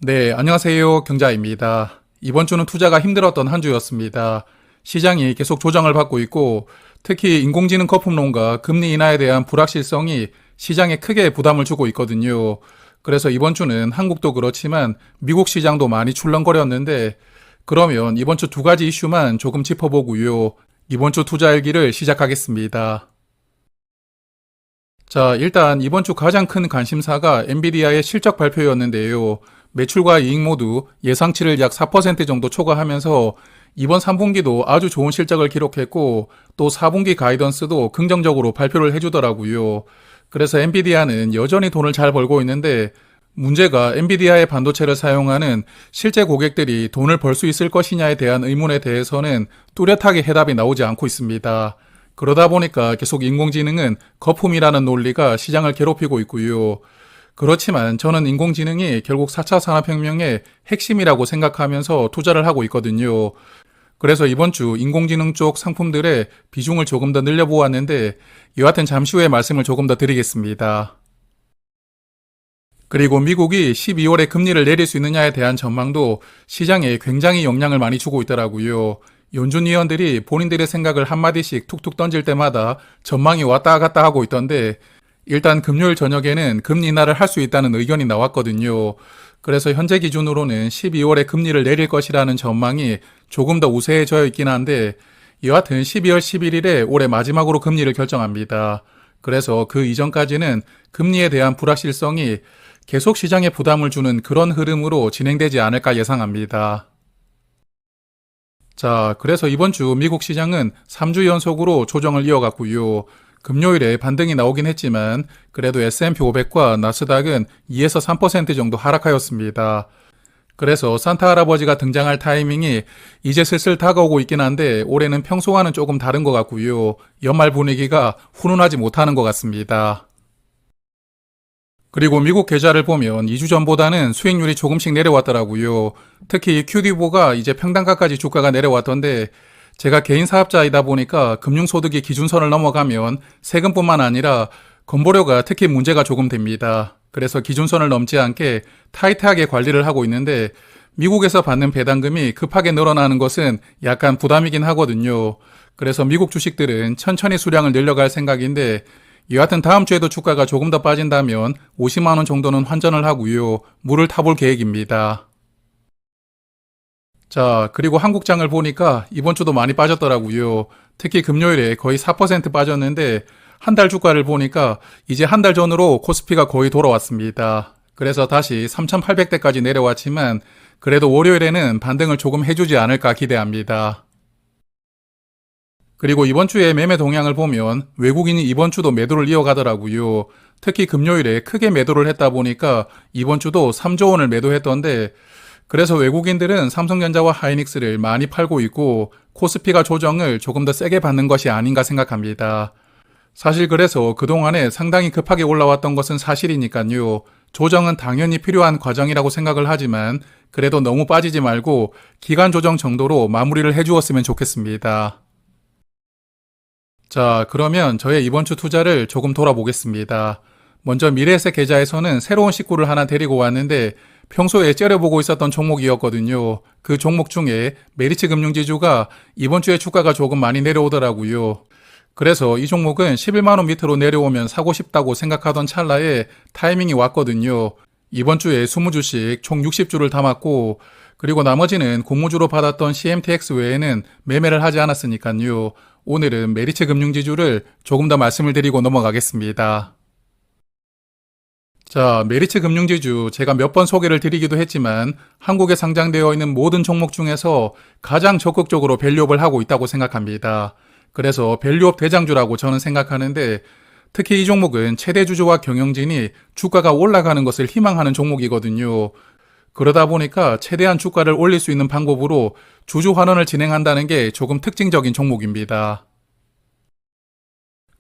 네, 안녕하세요. 경자입니다. 이번 주는 투자가 힘들었던 한 주였습니다. 시장이 계속 조정을 받고 있고, 특히 인공지능 거품론과 금리 인하에 대한 불확실성이 시장에 크게 부담을 주고 있거든요. 그래서 이번 주는 한국도 그렇지만 미국 시장도 많이 출렁거렸는데, 그러면 이번 주 두 가지 이슈만 조금 짚어보고요. 이번 주 투자 일기를 시작하겠습니다. 자, 일단 이번 주 가장 큰 관심사가 엔비디아의 실적 발표였는데요. 매출과 이익 모두 예상치를 약 4% 정도 초과하면서 이번 3분기도 아주 좋은 실적을 기록했고 또 4분기 가이던스도 긍정적으로 발표를 해주더라고요. 그래서 엔비디아는 여전히 돈을 잘 벌고 있는데 문제가 엔비디아의 반도체를 사용하는 실제 고객들이 돈을 벌 수 있을 것이냐에 대한 의문에 대해서는 뚜렷하게 해답이 나오지 않고 있습니다. 그러다 보니까 계속 인공지능은 거품이라는 논리가 시장을 괴롭히고 있고요. 그렇지만 저는 인공지능이 결국 4차 산업혁명의 핵심이라고 생각하면서 투자를 하고 있거든요. 그래서 이번 주 인공지능 쪽 상품들의 비중을 조금 더 늘려보았는데 여하튼 잠시 후에 말씀을 조금 더 드리겠습니다. 그리고 미국이 12월에 금리를 내릴 수 있느냐에 대한 전망도 시장에 굉장히 영향을 많이 주고 있더라고요. 연준 위원들이 본인들의 생각을 한마디씩 툭툭 던질 때마다 전망이 왔다 갔다 하고 있던데 일단 금요일 저녁에는 금리 인하를 할 수 있다는 의견이 나왔거든요. 그래서 현재 기준으로는 12월에 금리를 내릴 것이라는 전망이 조금 더 우세해져 있긴 한데 여하튼 12월 11일에 올해 마지막으로 금리를 결정합니다. 그래서 그 이전까지는 금리에 대한 불확실성이 계속 시장에 부담을 주는 그런 흐름으로 진행되지 않을까 예상합니다. 자, 그래서 이번 주 미국 시장은 3주 연속으로 조정을 이어갔고요. 금요일에 반등이 나오긴 했지만 그래도 S&P 500과 나스닥은 2에서 3% 정도 하락하였습니다. 그래서 산타 할아버지가 등장할 타이밍이 이제 슬슬 다가오고 있긴 한데 올해는 평소와는 조금 다른 것 같고요. 연말 분위기가 훈훈하지 못하는 것 같습니다. 그리고 미국 계좌를 보면 2주 전보다는 수익률이 조금씩 내려왔더라고요. 특히 QD보가 이제 평단가까지 주가가 내려왔던데 제가 개인 사업자이다 보니까 금융소득이 기준선을 넘어가면 세금뿐만 아니라 건보료가 특히 문제가 조금 됩니다. 그래서 기준선을 넘지 않게 타이트하게 관리를 하고 있는데 미국에서 받는 배당금이 급하게 늘어나는 것은 약간 부담이긴 하거든요. 그래서 미국 주식들은 천천히 수량을 늘려갈 생각인데 여하튼 다음 주에도 주가가 조금 더 빠진다면 50만 원 정도는 환전을 하고요. 물을 타볼 계획입니다. 자, 그리고 한국장을 보니까 이번 주도 많이 빠졌더라고요. 특히 금요일에 거의 4% 빠졌는데 한 달 주가를 보니까 이제 한 달 전으로 코스피가 거의 돌아왔습니다. 그래서 다시 3,800대까지 내려왔지만 그래도 월요일에는 반등을 조금 해주지 않을까 기대합니다. 그리고 이번 주에 매매 동향을 보면 외국인이 이번 주도 매도를 이어가더라고요. 특히 금요일에 크게 매도를 했다 보니까 이번 주도 3조 원을 매도했던데 그래서 외국인들은 삼성전자와 하이닉스를 많이 팔고 있고 코스피가 조정을 조금 더 세게 받는 것이 아닌가 생각합니다. 사실 그래서 그동안에 상당히 급하게 올라왔던 것은 사실이니까요. 조정은 당연히 필요한 과정이라고 생각을 하지만 그래도 너무 빠지지 말고 기간 조정 정도로 마무리를 해주었으면 좋겠습니다. 자, 그러면 저의 이번 주 투자를 조금 돌아보겠습니다. 먼저 미래에셋 계좌에서는 새로운 식구를 하나 데리고 왔는데 평소에 째려보고 있었던 종목이었거든요. 그 종목 중에 메리츠 금융지주가 이번 주에 주가가 조금 많이 내려오더라고요. 그래서 이 종목은 11만 원 밑으로 내려오면 사고 싶다고 생각하던 찰나에 타이밍이 왔거든요. 이번 주에 20주씩 총 60주를 담았고 그리고 나머지는 공모주로 받았던 CMTX 외에는 매매를 하지 않았으니까요. 오늘은 메리츠 금융지주를 조금 더 말씀을 드리고 넘어가겠습니다. 자, 메리츠 금융지주 제가 몇 번 소개를 드리기도 했지만 한국에 상장되어 있는 모든 종목 중에서 가장 적극적으로 밸류업을 하고 있다고 생각합니다. 그래서 밸류업 대장주라고 저는 생각하는데 특히 이 종목은 최대 주주와 경영진이 주가가 올라가는 것을 희망하는 종목이거든요. 그러다 보니까 최대한 주가를 올릴 수 있는 방법으로 주주 환원을 진행한다는 게 조금 특징적인 종목입니다.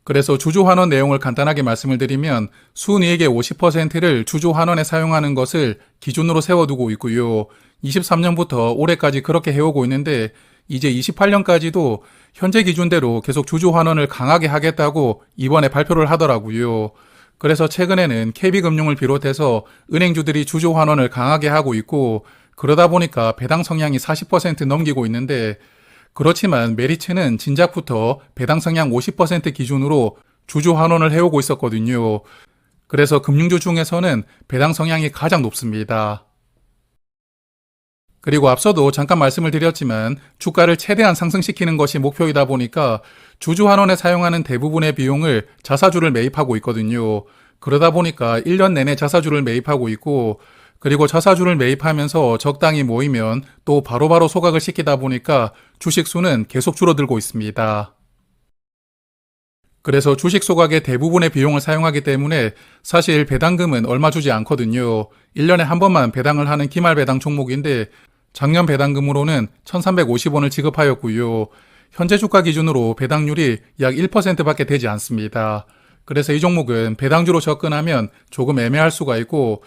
그래서 주주 환원 내용을 간단하게 말씀을 드리면 순이익의 50%를 주주 환원에 사용하는 것을 기준으로 세워두고 있고요. 23년부터 올해까지 그렇게 해오고 있는데 이제 28년까지도 현재 기준대로 계속 주주 환원을 강하게 하겠다고 이번에 발표를 하더라고요. 그래서 최근에는 KB금융을 비롯해서 은행주들이 주주 환원을 강하게 하고 있고 그러다 보니까 배당 성향이 40% 넘기고 있는데 그렇지만 메리츠는 진작부터 배당 성향 50% 기준으로 주주 환원을 해오고 있었거든요. 그래서 금융주 중에서는 배당 성향이 가장 높습니다. 그리고 앞서도 잠깐 말씀을 드렸지만 주가를 최대한 상승시키는 것이 목표이다 보니까 주주 환원에 사용하는 대부분의 비용을 자사주를 매입하고 있거든요. 그러다 보니까 1년 내내 자사주를 매입하고 있고 그리고 자사주를 매입하면서 적당히 모이면 또 바로바로 소각을 시키다 보니까 주식 수는 계속 줄어들고 있습니다. 그래서 주식 소각의 대부분의 비용을 사용하기 때문에 사실 배당금은 얼마 주지 않거든요. 1년에 한 번만 배당을 하는 기말 배당 종목인데 작년 배당금으로는 1,350원을 지급하였고요. 현재 주가 기준으로 배당률이 약 1%밖에 되지 않습니다. 그래서 이 종목은 배당주로 접근하면 조금 애매할 수가 있고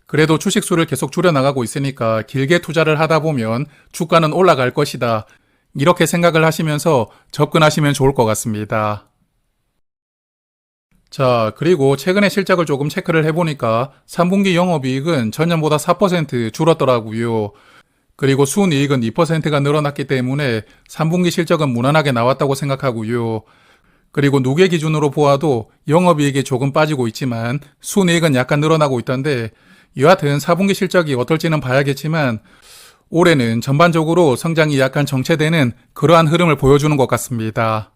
그래도 주식수를 계속 줄여나가고 있으니까 길게 투자를 하다 보면 주가는 올라갈 것이다. 이렇게 생각을 하시면서 접근하시면 좋을 것 같습니다. 자, 그리고 최근에 실적을 조금 체크를 해보니까 3분기 영업이익은 전년보다 4% 줄었더라고요. 그리고 순이익은 2%가 늘어났기 때문에 3분기 실적은 무난하게 나왔다고 생각하고요. 그리고 누계 기준으로 보아도 영업이익이 조금 빠지고 있지만 순이익은 약간 늘어나고 있던데 여하튼 4분기 실적이 어떨지는 봐야겠지만 올해는 전반적으로 성장이 약간 정체되는 그러한 흐름을 보여주는 것 같습니다.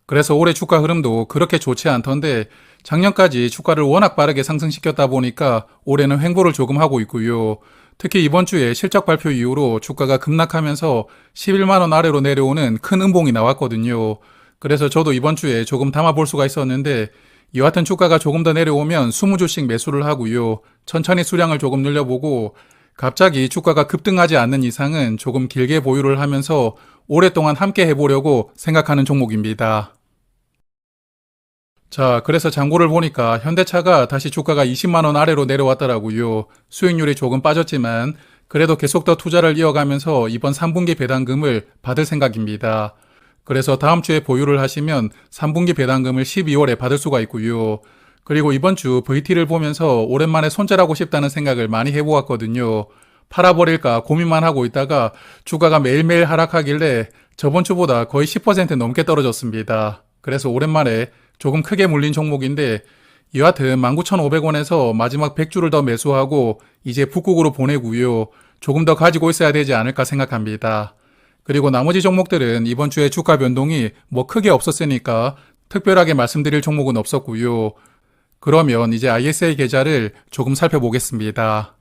그래서 올해 주가 흐름도 그렇게 좋지 않던데 작년까지 주가를 워낙 빠르게 상승시켰다 보니까 올해는 횡보를 조금 하고 있고요. 특히 이번 주에 실적 발표 이후로 주가가 급락하면서 11만원 아래로 내려오는 큰 음봉이 나왔거든요. 그래서 저도 이번 주에 조금 담아볼 수가 있었는데 여하튼 주가가 조금 더 내려오면 20주씩 매수를 하고요. 천천히 수량을 조금 늘려보고 갑자기 주가가 급등하지 않는 이상은 조금 길게 보유를 하면서 오랫동안 함께 해보려고 생각하는 종목입니다. 자, 그래서 장고를 보니까 현대차가 다시 주가가 20만원 아래로 내려왔더라고요. 수익률이 조금 빠졌지만 그래도 계속 더 투자를 이어가면서 이번 3분기 배당금을 받을 생각입니다. 그래서 다음 주에 보유를 하시면 3분기 배당금을 12월에 받을 수가 있고요. 그리고 이번 주 VT를 보면서 오랜만에 손절하고 싶다는 생각을 많이 해보았거든요. 팔아버릴까 고민만 하고 있다가 주가가 매일매일 하락하길래 저번 주보다 거의 10% 넘게 떨어졌습니다. 그래서 오랜만에 조금 크게 물린 종목인데 여하튼 19,500원에서 마지막 100주를 더 매수하고 이제 북극으로 보내고요. 조금 더 가지고 있어야 되지 않을까 생각합니다. 그리고 나머지 종목들은 이번 주에 주가 변동이 뭐 크게 없었으니까 특별하게 말씀드릴 종목은 없었고요. 그러면 이제 ISA 계좌를 조금 살펴보겠습니다.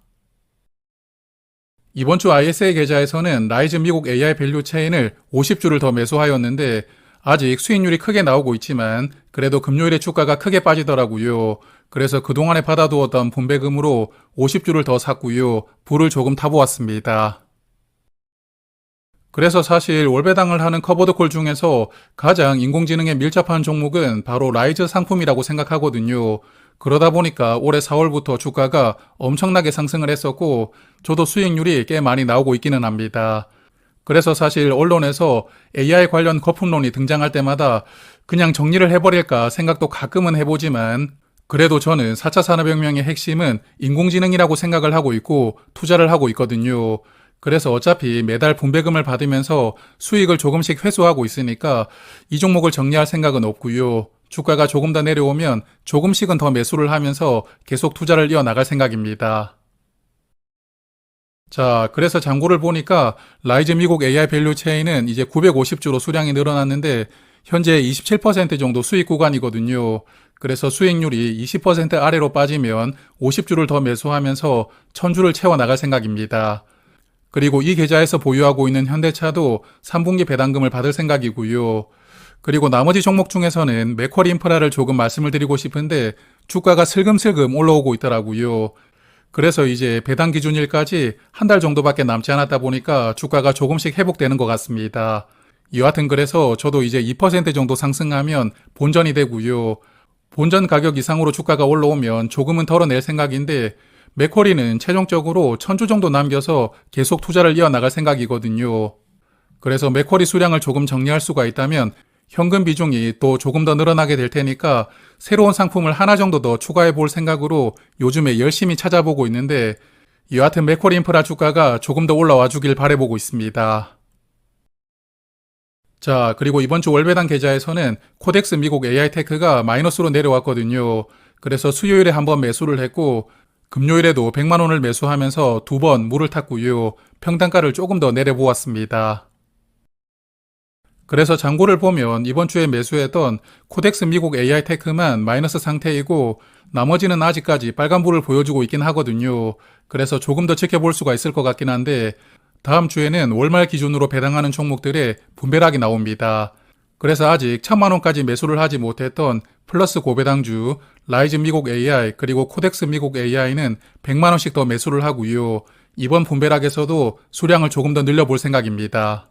이번 주 ISA 계좌에서는 라이즈 미국 AI 밸류 체인을 50주를 더 매수하였는데 아직 수익률이 크게 나오고 있지만 그래도 금요일에 주가가 크게 빠지더라고요. 그래서 그동안에 받아두었던 분배금으로 50주를 더 샀고요. 불을 조금 타보았습니다. 그래서 사실 월배당을 하는 커버드콜 중에서 가장 인공지능에 밀접한 종목은 바로 라이즈 상품이라고 생각하거든요. 그러다 보니까 올해 4월부터 주가가 엄청나게 상승을 했었고 저도 수익률이 꽤 많이 나오고 있기는 합니다. 그래서 사실 언론에서 AI 관련 거품론이 등장할 때마다 그냥 정리를 해버릴까 생각도 가끔은 해보지만 그래도 저는 4차 산업혁명의 핵심은 인공지능이라고 생각을 하고 있고 투자를 하고 있거든요. 그래서 어차피 매달 분배금을 받으면서 수익을 조금씩 회수하고 있으니까 이 종목을 정리할 생각은 없고요. 주가가 조금 더 내려오면 조금씩은 더 매수를 하면서 계속 투자를 이어나갈 생각입니다. 자, 그래서 장고를 보니까 라이즈 미국 AI 밸류 체인은 이제 950주로 수량이 늘어났는데 현재 27% 정도 수익 구간이거든요. 그래서 수익률이 20% 아래로 빠지면 50주를 더 매수하면서 1000주를 채워나갈 생각입니다. 그리고 이 계좌에서 보유하고 있는 현대차도 3분기 배당금을 받을 생각이고요. 그리고 나머지 종목 중에서는 맥쿼리 인프라를 조금 말씀을 드리고 싶은데 주가가 슬금슬금 올라오고 있더라고요. 그래서 이제 배당 기준일까지 한 달 정도밖에 남지 않았다 보니까 주가가 조금씩 회복되는 것 같습니다. 여하튼 그래서 저도 이제 2% 정도 상승하면 본전이 되고요. 본전 가격 이상으로 주가가 올라오면 조금은 덜어낼 생각인데 맥쿼리는 최종적으로 1000주 정도 남겨서 계속 투자를 이어나갈 생각이거든요. 그래서 맥쿼리 수량을 조금 정리할 수가 있다면 현금 비중이 또 조금 더 늘어나게 될 테니까 새로운 상품을 하나 정도 더 추가해 볼 생각으로 요즘에 열심히 찾아보고 있는데 여하튼 맥쿼리 인프라 주가가 조금 더 올라와 주길 바라보고 있습니다. 자, 그리고 이번 주 월배당 계좌에서는 코덱스 미국 AI테크가 마이너스로 내려왔거든요. 그래서 수요일에 한번 매수를 했고 금요일에도 100만 원을 매수하면서 두 번 물을 탔고요. 평단가를 조금 더 내려보았습니다. 그래서 잔고를 보면 이번 주에 매수했던 코덱스 미국 AI테크만 마이너스 상태이고 나머지는 아직까지 빨간불을 보여주고 있긴 하거든요. 그래서 조금 더 지켜볼 수가 있을 것 같긴 한데 다음 주에는 월말 기준으로 배당하는 종목들의 분배락이 나옵니다. 그래서 아직 1000만 원까지 매수를 하지 못했던 플러스 고배당주, 라이즈 미국 AI 그리고 코덱스 미국 AI는 100만 원씩 더 매수를 하고요. 이번 분배락에서도 수량을 조금 더 늘려볼 생각입니다.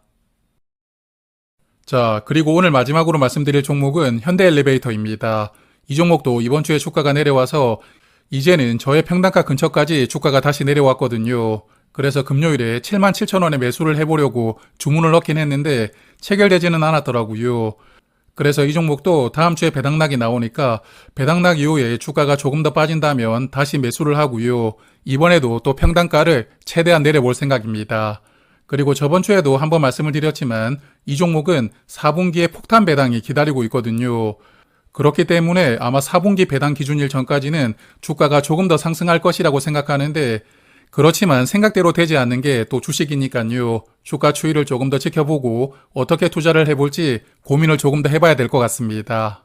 자, 그리고 오늘 마지막으로 말씀드릴 종목은 현대엘리베이터입니다. 이 종목도 이번 주에 주가가 내려와서 이제는 저의 평단가 근처까지 주가가 다시 내려왔거든요. 그래서 금요일에 77,000원에 매수를 해보려고 주문을 넣긴 했는데 체결되지는 않았더라고요. 그래서 이 종목도 다음 주에 배당락이 나오니까 배당락 이후에 주가가 조금 더 빠진다면 다시 매수를 하고요. 이번에도 또 평단가를 최대한 내려볼 생각입니다. 그리고 저번 주에도 한번 말씀을 드렸지만 이 종목은 4분기에 폭탄 배당이 기다리고 있거든요. 그렇기 때문에 아마 4분기 배당 기준일 전까지는 주가가 조금 더 상승할 것이라고 생각하는데 그렇지만 생각대로 되지 않는 게 또 주식이니까요. 주가 추이를 조금 더 지켜보고 어떻게 투자를 해볼지 고민을 조금 더 해봐야 될 것 같습니다.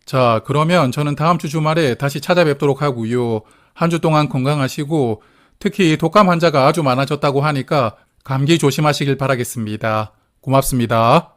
자, 그러면 저는 다음 주 주말에 다시 찾아뵙도록 하고요. 한 주 동안 건강하시고 특히 독감 환자가 아주 많아졌다고 하니까 감기 조심하시길 바라겠습니다. 고맙습니다.